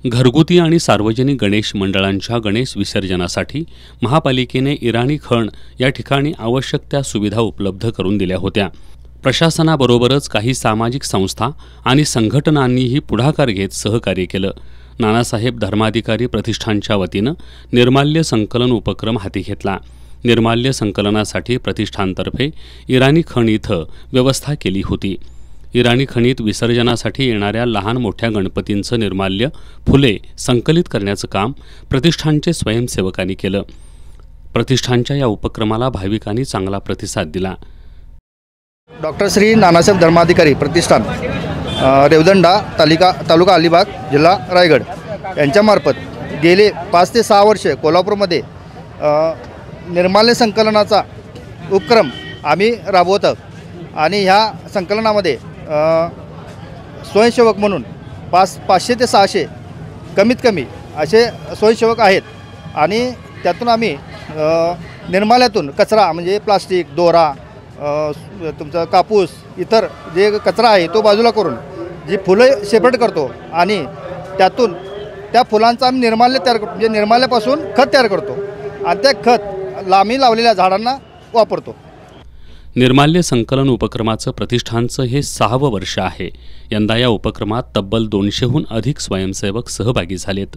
घरगुती आणि सार्वजनिक गणेश मंडळांच्या गणेश विसर्जनासाठी महापालिकेने इराणी खण या ठिकाणी आवश्यक त्या सुविधा उपलब्ध करून दिल्या होत्या। प्रशासनाबरोबरच काही सामाजिक संस्था आणि संघटनांनीही पुढाकार घेत सहकार्य केलं। नानासाहेब धर्माधिकारी प्रतिष्ठानच्या वतीनं निर्माल्य संकलन उपक्रम हाती घेतला। निर्माल्य संकलनासाठी प्रतिष्ठानतर्फे इराणी खण इथं व्यवस्था केली होती। इराणी खणीत विसर्जनासाठी येणाऱ्या लहान मोठ्या गणपतींचं निर्माल्य फुले संकलित करण्याचं काम प्रतिष्ठानचे स्वयंसेवकांनी केलं। प्रतिष्ठानच्या या उपक्रमाला भाविकांनी चांगला प्रतिसाद दिला। डॉक्टर श्री नानासाहेब धर्माधिकारी प्रतिष्ठान रेवदंडा तालुका अलिबाग जिल्हा रायगड यांच्यामार्फत गेले 5 ते 6 वर्षे कोल्हापूरमध्ये निर्माल्य संकलनाचा उपक्रम आम्ही राबवत आहोत आणि ह्या संकलनामध्ये स्वयंसेवक म्हणून 500 ते 600 कमीत कमी असे स्वयंसेवक आहेत आणि त्यातून आम्ही निर्माल्यातून कचरा म्हणजे प्लास्टिक, दोरा, तुमचा कापूस, इतर जे कचरा आहे तो बाजूला करून जी फुलं सेपरेट करतो आणि त्यातून त्या फुलांचा आम्ही निर्माल्य तयार करतो, म्हणजे निर्माल्यापासून खत तयार करतो आणि ते खत आम्ही लावलेल्या झाडांना वापरतो। निर्माल्य संकलन उपक्रमाचं प्रतिष्ठानचं हे 6वं वर्ष आहे। यंदा या उपक्रमात तब्बल 200हून अधिक स्वयंसेवक सहभागी झालेत।